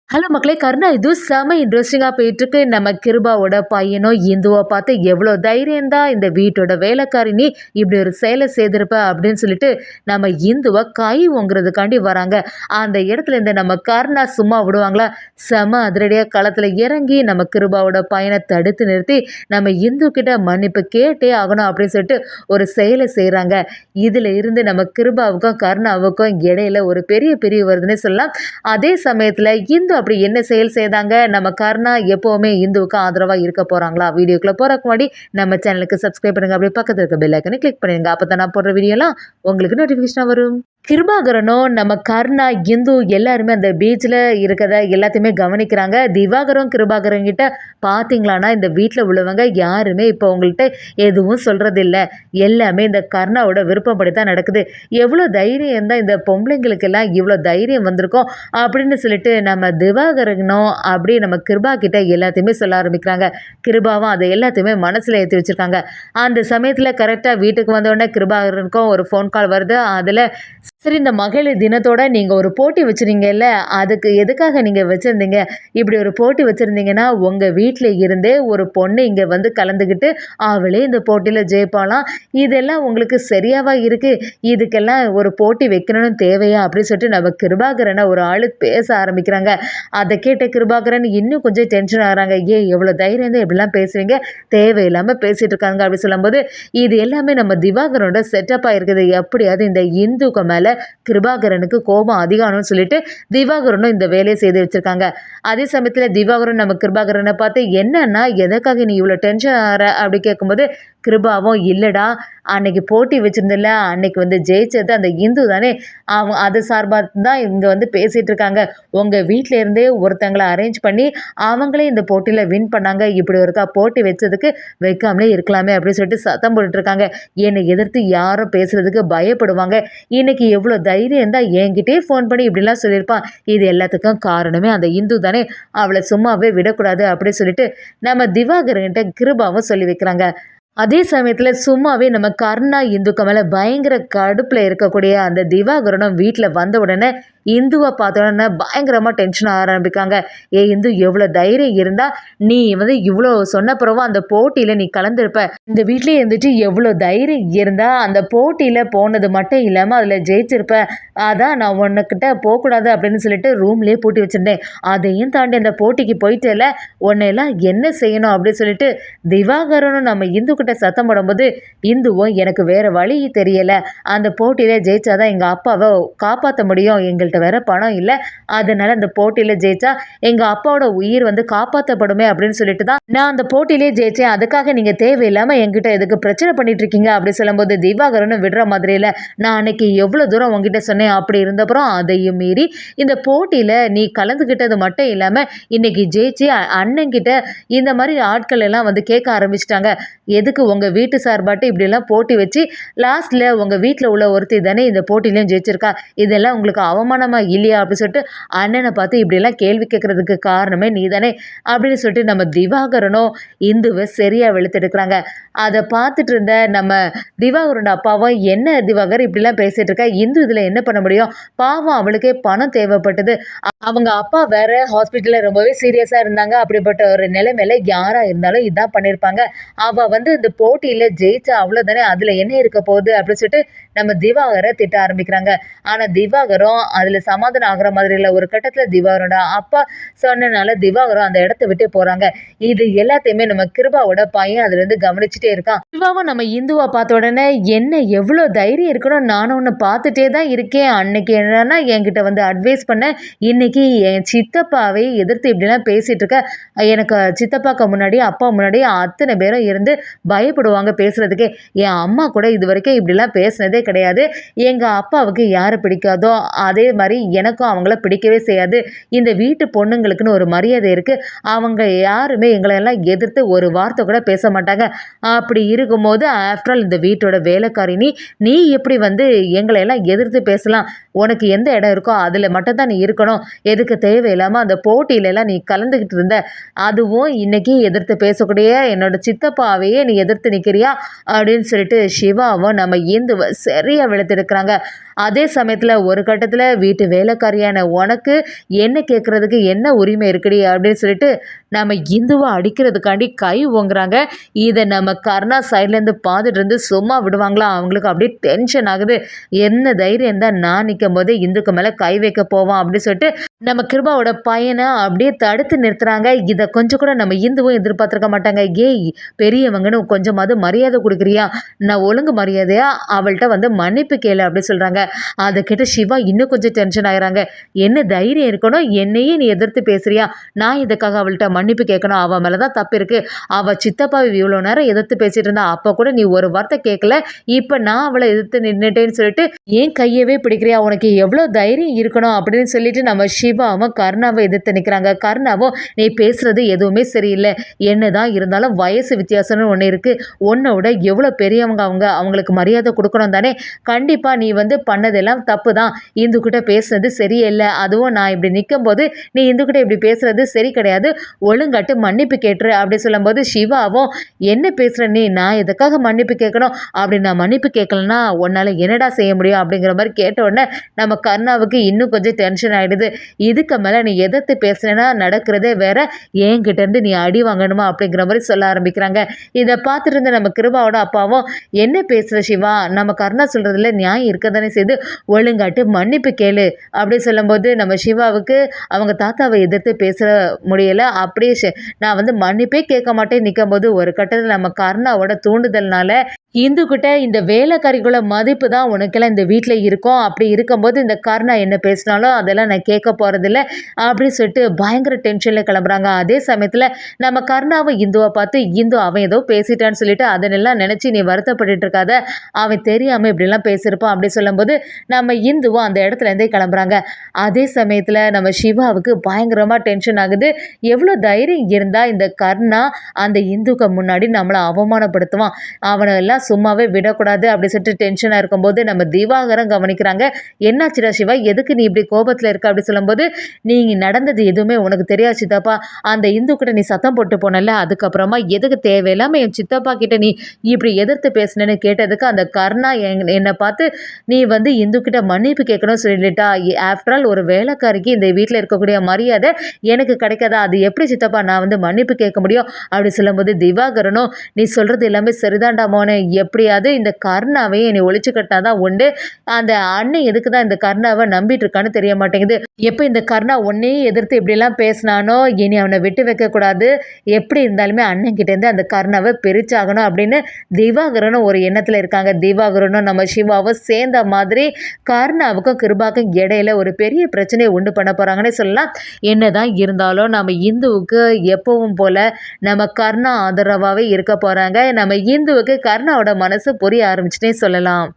Hello மக்களே! கருணா இது செம இன்ட்ரெஸ்டிங்கா போயிட்டுருக்கு. நம்ம கிருபாவோட பையனும் இந்துவ பார்த்து எவ்வளோ தைரியம் தான் இந்த வீட்டோட வேலைக்காரி நீ இப்படி ஒரு செயல செய்திருப்ப அப்படின்னு சொல்லிட்டு நம்ம இந்துவ கை ஓங்குறதுக்காண்டி வராங்க. அந்த இடத்துல இந்த நம்ம கருணா சும்மா விடுவாங்களா? செம அதிரடியா களத்துல இறங்கி நம்ம கிருபாவோட பையன தடுத்து நிறுத்தி நம்ம இந்து கிட்ட மன்னிப்பு கேட்டே ஆகணும் அப்படின்னு சொல்லிட்டு ஒரு செயல செய்றாங்க. இதுல இருந்து நம்ம கிருபாவுக்கும் கருணாவுக்கும் இடையில ஒரு பெரிய பிரிவு வருதுன்னே சொல்லலாம். அதே சமயத்துல இந்து அப்படி என்ன செயல் செய்தாங்க? நம்ம கருணா எப்பவுமே இந்துவுக்கு ஆதரவா இருக்க போறாங்களா? வீடியோக்குள்ள போறதுக்கு முன்னாடி நம்ம சேனலுக்கு சப்ஸ்கிரைப் பண்ணுங்க. அப்படியே பக்கத்துல இருக்க பெல் ஐகானை கிளிக் பண்ணிடுங்க. அப்பதான் நான் போடுற வீடியோலாம் உங்களுக்கு நோட்டிஃபிகேஷனா வரும். கிருபாகரனும் நம்ம கருணா இந்து எல்லாருமே அந்த பீச்சில் இருக்கிறத எல்லாத்தையுமே கவனிக்கிறாங்க. திவாகரும் கிருபாகரன் கிட்ட பார்த்தீங்களான்னா இந்த வீட்டில் உள்ளவங்க யாருமே இப்போ உங்கள்கிட்ட எதுவும் சொல்கிறதில்ல. எல்லாமே இந்த கருணாவோட விருப்பப்படி தான் நடக்குது. எவ்வளோ தைரியம் தான் இந்த பொம்பளைங்களுக்கெல்லாம் இவ்வளோ தைரியம் வந்திருக்கோம் அப்படின்னு சொல்லிட்டு நம்ம திவாகரனும் அப்படி நம்ம கிருபா கிட்ட எல்லாத்தையுமே சொல்ல ஆரம்பிக்கிறாங்க. கிருபாவும் அதை எல்லாத்தையுமே மனசில் ஏற்றி வச்சுருக்காங்க. அந்த சமயத்தில் கரெக்டாக வீட்டுக்கு வந்தோடனே கிருபாகரனுக்கும் ஒரு ஃபோன் கால் வருது. அதில் சரி, இந்த மகளிர் தினத்தோட நீங்கள் ஒரு போட்டி வச்சுருங்கல்ல, அதுக்கு எதுக்காக நீங்கள் வச்சுருந்தீங்க? இப்படி ஒரு போட்டி வச்சுருந்தீங்கன்னா உங்கள் வீட்டில் இருந்தே ஒரு பொண்ணு இங்கே வந்து கலந்துக்கிட்டு அவளே இந்த போட்டியில் ஜெயிப்பாளாம். இதெல்லாம் உங்களுக்கு சரியாவா இருக்குது? இதுக்கெல்லாம் ஒரு போட்டி வைக்கணும்னு தேவையா? அப்படின்னு சொல்லிட்டு நம்ம கிருபாகரனை ஒரு ஆள் பேச ஆரம்பிக்கிறாங்க. அதை கேட்ட கிருபாகரன் இன்னும் கொஞ்சம் டென்ஷன் ஆகிறாங்க. எவ்வளோ தைரியம் தான் இப்படிலாம் பேசுவீங்க? தேவையில்லாமல் பேசிகிட்டு இருக்காங்க அப்படி சொல்லும்போது இது எல்லாமே நம்ம திவாகரனோட செட்டப்பாக இருக்குது. எப்படியாவது இந்த இந்துக்கு மேலே கிருபாகரனுக்கு கோபம் அதிகம்னு சொல்லிட்டு திவாகரனும் இந்த வேலையை செய்து வச்சிருக்காங்க. அதே சமயத்தில் திவாகரன் நம்ம கிருபாகரனை பார்த்து என்னன்னா எதற்காக நீ இவ்வளோ டென்ஷன் ஆகிற அப்படி கேட்கும்போது கிருபாவும் இல்லைடா, அன்னைக்கு போட்டி வச்சுருந்தில்ல, அன்னைக்கு வந்து ஜெயிச்சது அந்த இந்து தானே, அது சார்பாக தான் இங்கே வந்து பேசிகிட்டு இருக்காங்க. உங்கள் வீட்டிலேருந்தே ஒருத்தங்களை அரேஞ்ச் பண்ணி அவங்களே இந்த போட்டியில் வின் பண்ணாங்க. இப்படி ஒருக்கா போட்டி வச்சதுக்கு வைக்காமலே இருக்கலாமே அப்படின்னு சொல்லிட்டு சத்தம் போட்டுட்ருக்காங்க. என்னை எதிர்த்து யாரும் பேசுகிறதுக்கு பயப்படுவாங்க. இன்னைக்கு எவ்வளோ தைரியம் தான் என்கிட்டே ஃபோன் பண்ணி இப்படிலாம் சொல்லியிருப்பான். இது எல்லாத்துக்கும் காரணமே அந்த இந்து தானே, அவளை சும்மாவே விடக்கூடாது அப்படின்னு சொல்லிட்டு நம்ம திவாகர்கிட்ட கிருபாவும் சொல்லி வைக்கிறாங்க. அதே சமயத்தில் சும்மாவே நம்ம கருணா இந்துக்கு மேலே பயங்கர கடுப்பில் இருக்கக்கூடிய அந்த திவாகரனும் வீட்டில் வந்த உடனே இந்துவை பார்த்த உடனே பயங்கரமாக டென்ஷன் ஆரம்பிக்காங்க. இந்து எவ்வளோ தைரியம் இருந்தால் நீ வந்து இவ்வளோ சொன்னப்புறவும் அந்த போட்டியில் நீ கலந்துருப்ப. இந்த வீட்லேயே இருந்துட்டு எவ்வளோ தைரியம் இருந்தால் அந்த போட்டியில் போனது மட்டும் இல்லாமல் அதில் ஜெயிச்சிருப்ப. அதான் நான் உன்னைக்கிட்ட போகக்கூடாது அப்படின்னு சொல்லிட்டு ரூம்லேயே பூட்டி வச்சுருந்தேன். அதையும் தாண்டி அந்த போட்டிக்கு போயிட்டேல, உன்னையெல்லாம் என்ன செய்யணும் அப்படின்னு சொல்லிட்டு திவாகரனும் நம்ம இந்துக்கிட்ட சத்தம் போடும்போது இந்துவும் எனக்கு வேறு வழி தெரியலை, அந்த போட்டியில் ஜெயிச்சாதான் எங்கள் அப்பாவை காப்பாற்ற முடியும், எங்கள்கிட்ட வேற பணம் இல்லை, அதனால அந்த போட்டியில் ஜெயிச்சா எங்கள் அப்பாவோட உயிர் வந்து காப்பாற்றப்படுமே அப்படின்னு சொல்லிட்டு தான் நான் அந்த போட்டியிலே ஜெயிச்சேன். அதுக்காக நீங்கள் தேவையில்லாமல் என்கிட்ட எதுக்கு பிரச்சனை பண்ணிட்டு இருக்கீங்க அப்படி சொல்லும்போது திவாகரனும் விடுற மாதிரி இல்லை. நான் அன்னைக்கு எவ்வளோ தூரம் உங்ககிட்ட சொன்னேன், அப்படி இருந்தப்புறம் அதையும் மீறி இந்த போட்டியில் நீ கலந்துக்கிட்டது மட்டும் இல்லாமல் இன்னைக்கு ஜெயிச்சு அண்ணன்கிட்ட இந்த மாதிரி ஆட்கள் எல்லாம் வந்து கேட்க ஆரம்பிச்சிட்டாங்க. எதுக்கு உங்கள் வீட்டு சார்பாட்டு இப்படிலாம் போட்டி வச்சு லாஸ்ட்டில் உங்கள் வீட்டில் உள்ள ஒருத்தி தானே இந்த போட்டிலையும் ஜெயிச்சிருக்கா, இதெல்லாம் உங்களுக்கு அவமானமாக இல்லையா அப்படின்னு சொல்லிட்டு அண்ணனை பார்த்து இப்படிலாம் கேள்வி கேட்குறதுக்கு காரணமே நீ தானே அப்படின்னு சொல்லிட்டு நம்ம திவாகரனும் இந்துவை சரியாக வெளுத்தெடுக்கிறாங்க. அதை பார்த்துட்டு இருந்த நம்ம திவாகரோட அப்பாவும் என்ன திவாகர் இப்படிலாம் பேசிகிட்டு இருக்கா, இந்து இதில் என்ன பண்ண முடியும், பாவம் அவளுக்கே பணம் தேவைப்பட்டது, அவங்க அப்பா வேற ஹாஸ்பிட்டலில் ரொம்பவே சீரியஸாக இருந்தாங்க, அப்படிப்பட்ட ஒரு நிலைமையில யாராக இருந்தாலும் இதான் பண்ணியிருப்பாங்க, அவள் வந்து இந்த போட்டியில் ஜெயிச்சா அவ்வளோதானே, அதில் என்ன இருக்க போகுது அப்படின்னு சொல்லிட்டு நம்ம திவாகரை திட்ட ஆரம்பிக்கிறாங்க. ஆனால் திவாகரும் அதில் சமாதானம் ஆகிற மாதிரி இல்லை. ஒரு கட்டத்தில் திவாகரோட அப்பா சொன்னனால திவாகரும் அந்த இடத்த விட்டு போகிறாங்க. இது எல்லாத்தையுமே நம்ம கிருபாவோட பையன் அதுலேருந்து கவனிச்சுட்டே இருக்கான். கிருபாவும் நம்ம இந்துவை பார்த்த உடனே என்ன எவ்வளோ தைரியம் இருக்கணும், நானும் ஒன்று பார்த்துட்டே தான் இருக்கேன், அன்னைக்கு என்னன்னா என்கிட்ட வந்து அட்வைஸ் பண்ண, இன்னைக்கு என் சித்தப்பாவை எதிர்த்து இப்படிலாம் பேசிகிட்டு இருக்க, எனக்கு சித்தப்பாக்கு முன்னாடி அப்பா முன்னாடி அத்தனை பேரும் இருந்து பயப்படுவாங்க பேசுகிறதுக்கே, என் அம்மா கூட இது வரைக்கும் இப்படிலாம் பேசுனதே கிடையாது, எங்கள் அப்பாவுக்கு யாரை பிடிக்காதோ அதே மாதிரி எனக்கும் அவங்கள பிடிக்கவே செய்யாது, இந்த வீட்டு பொண்ணுங்களுக்குன்னு ஒரு மரியாதை இருக்குது, அவங்க யாருமே எங்களையெல்லாம் எதிர்த்து ஒரு வார்த்தை கூட பேச மாட்டாங்க, அப்படி இருக்கும்போது ஆஃப்டர் ஆல் இந்த வீட்டோட வேலைக்காரி நீ எப்படி வந்து எங்களையெல்லாம் எதிர்த்து பேசலாம், உனக்கு எந்த இடம் இருக்கோ அதில் மட்டும்தான் நீ இருக்கணும், எதுக்கு தேவையில்லாமல் அந்த போட்டியிலலாம் நீ கலந்துக்கிட்டு இருந்த, அதுவும் இன்னைக்கு எதிர்த்து பேசக்கூடிய என்னோட சித்தப்பாவையே நீ எதிர்த்து நிற்கிறியா அப்படின்னு சொல்லிட்டு சிவாவும் நம்ம இந்துவை சரியாக வெளுத்தெடுக்கிறாங்க. அதே சமயத்தில் ஒரு கட்டத்தில் வீட்டு வேலைக்காரியான உனக்கு என்ன கேட்குறதுக்கு என்ன உரிமை இருக்குடி அப்படின்னு சொல்லிட்டு நம்ம இந்துவை அடிக்கிறதுக்காண்டி கை ஓங்குறாங்க. இதை நம்ம கர்ணா சைட்லேருந்து பார்த்துட்டு இருந்து சும்மா விடுவாங்களா? அவங்களுக்கு அப்படியே டென்ஷன் ஆகுது. என்ன தைரியம் தான் நான் நிற்கும் போதே இந்துக்கு மேலே கை வைக்க போவான் அப்படின்னு சொல்லிட்டு நம்ம கிருபாவோட பையனை அப்படியே தடுத்து நிறுத்துறாங்க. இதை கொஞ்சம் கூட நம்ம இந்துவும் எதிர்பார்த்துருக்க மாட்டாங்க. ஏய் பெரியவங்கன்னு கொஞ்சமாவது மரியாதை கொடுக்குறியா? நான் ஒழுங்கு மரியாதையா அவள்கிட்ட வந்து மன்னிப்பு கேளு அப்படி சொல்கிறாங்க. அதை கேட்டு சிவா இன்னும் கொஞ்சம் டென்ஷன் ஆகிறாங்க. என்ன தைரியம் இருக்கணும், என்னையே நீ எதிர்த்து பேசுறியா? நான் இதுக்காக அவள்கிட்ட மன்னிப்பு கேட்கணும்? அவன் மேலே தான் தப்பு இருக்குது. அவள் சித்தப்பாவை இவ்வளோ நேரம் எதிர்த்து பேசிட்டு இருந்தா, அப்போ கூட நீ ஒரு வார்த்தை கேட்கல. இப்போ நான் அவளை எதிர்த்து நின்றுட்டேன்னு சொல்லிட்டு ஏன் கையவே பிடிக்கிறியா? உனக்கு எவ்வளோ தைரியம் இருக்கணும் அப்படின்னு சொல்லிட்டு நம்ம சிவாவும் கர்ணாவை எதிர்த்து நிற்கிறாங்க. கர்ணாவும் நீ பேசுறது எதுவுமே சரியில்லை. என்னதான் இருந்தாலும் வயசு வித்தியாசம்னு ஒன்று இருக்குது. உன்னை விட எவ்வளோ பெரியவங்க அவங்களுக்கு மரியாதை கொடுக்கணும் தானே. கண்டிப்பாக நீ வந்து பண்ணதெல்லாம் தப்பு தான். இந்துக்கிட்ட பேசுனது சரியில்லை. அதுவும் நான் இப்படி நிற்கும் போது நீ இந்துக்கிட்ட இப்படி பேசுறது சரி கிடையாது. ஒழுங்காட்டு மன்னிப்பு கேட்டுரு அப்படி சொல்லும்போது சிவாவும் என்ன பேசுகிற நீ? நான் எதுக்காக மன்னிப்பு கேட்கணும்? அப்படி நான் மன்னிப்பு கேட்கலன்னா உன்னால் என்னடா செய்ய முடியும் அப்படிங்கிற மாதிரி கேட்ட உடனே நம்ம கர்ணாவுக்கு இன்னும் கொஞ்சம் டென்ஷன் ஆகிடுது. இதுக்கு மேலே நீ எதிர்த்து பேசுனேன்னா நடக்கிறதே வேற, என்கிட்டேருந்து நீ அடி வாங்கணுமா அப்படிங்கிற மாதிரி சொல்ல ஆரம்பிக்கிறாங்க. இதை பார்த்துட்டு இருந்த நம்ம கிருபாவோட அப்பாவும் என்ன பேசுகிற சிவா, நம்ம கர்ணா சொல்கிறதுல நியாயம் இருக்க தானே செய்து, ஒழுங்காட்டு மன்னிப்பு கேளு அப்படி சொல்லும்போது நம்ம சிவாவுக்கு அவங்க தாத்தாவை எதிர்த்து பேச முடியலை. அப்படியே நான் வந்து மன்னிப்பே கேட்க மாட்டேன் நிற்கும் போது ஒரு கட்டத்தில் நம்ம கர்ணாவோட தூண்டுதல்னால இந்துக்கிட்ட இந்த வேலைக்காரிக்குள்ள மதிப்பு தான் உனக்கெல்லாம் இந்த வீட்டில் இருக்கும். அப்படி இருக்கும்போது இந்த கர்ணா என்ன பேசினாலும் அதெல்லாம் நான் கேட்க போகிறதில்ல அப்படின்னு சொல்லிட்டு பயங்கர டென்ஷனில் கிளம்புறாங்க. அதே சமயத்தில் நம்ம கர்ணாவை இந்துவை பார்த்து இந்து அவன் ஏதோ பேசிட்டான்னு சொல்லிட்டு அதனெல்லாம் நினச்சி நீ வருத்தப்பட்டு இருக்காத, அவன் தெரியாமல் இப்படிலாம் பேசியிருப்பான் அப்படி சொல்லும்போது நம்ம இந்துவும் அந்த இடத்துலேருந்தே கிளம்புறாங்க. அதே சமயத்தில் நம்ம சிவாவுக்கு பயங்கரமாக டென்ஷன் ஆகுது. எவ்வளோ தைரியம் இருந்தால் இந்த கர்ணா அந்த இந்துக்கு முன்னாடி நம்மளை அவமானப்படுத்துவான், அவனை எல்லாம் சும்மாவே விடக்கூடாது அப்படி சொல்லிட்டு டென்ஷனாக இருக்கும்போது நம்ம திவாகரம் கவனிக்கிறாங்க. என்னாச்சுடா சிவா, எதுக்கு நீ இப்படி கோபத்தில் இருக்க அப்படி சொல்லும்போது நீங்கள் நடந்தது எதுவுமே உனக்கு தெரியாது சித்தப்பா. அந்த இந்து கிட்ட நீ சத்தம் போட்டு போனல, அதுக்கப்புறமா எதுக்கு தேவையில்லாமல் என் சித்தப்பா கிட்ட நீ இப்படி எதிர்த்து பேசினேன்னு கேட்டதுக்கு அந்த கர்ணா என்னை பார்த்து நீ வந்து இந்து கிட்ட மன்னிப்பு கேட்கணும்னு சொல்லிட்டா. ஆஃப்டர் ஆல் ஒரு வேலைக்காரிக்கு இந்த வீட்டில் இருக்கக்கூடிய மரியாதை எனக்கு கிடைக்காதா? அது எப்படி சித்தப்பா நான் வந்து மன்னிப்பு கேட்க முடியும் அப்படி சொல்லும்போது திவாகரனும் நீ சொல்கிறது எல்லாமே சரிதான்டா மோனே, எப்படியாவது இந்த கர்ணாவையும் என்னை ஒழிச்சு கட்டினாதான் உண்டு. அந்த அண்ணன் எதுக்கு தான் இந்த கர்ணாவை நம்பிட்டு இருக்கான்னு தெரிய மாட்டேங்குது. எப்போ இந்த கர்ணா உன்னையே எதிர்த்து இப்படிலாம் பேசினானோ இனி அவனை விட்டு வைக்கக்கூடாது. எப்படி இருந்தாலுமே அண்ணன் கிட்டேருந்து அந்த கர்ணாவை பிரிச்சாகணும் அப்படின்னு திவாகரனும் ஒரு எண்ணத்தில் இருக்காங்க. திவாகரனும் நம்ம சிவாவும் சேர்ந்த மாதிரி கர்ணாவுக்கும் கிருபாக்கும் இடையில ஒரு பெரிய பிரச்சனையை உண்டு பண்ண போகிறாங்கன்னே சொல்லலாம். என்னதான் இருந்தாலும் நம்ம இந்துவுக்கு எப்பவும் போல நம்ம கர்ணா ஆதரவாகவே இருக்க போகிறாங்க. நம்ம இந்துவுக்கு கர்ணாவோட மனசு புரிய ஆரம்பிச்சுட்டே சொல்லலாம்.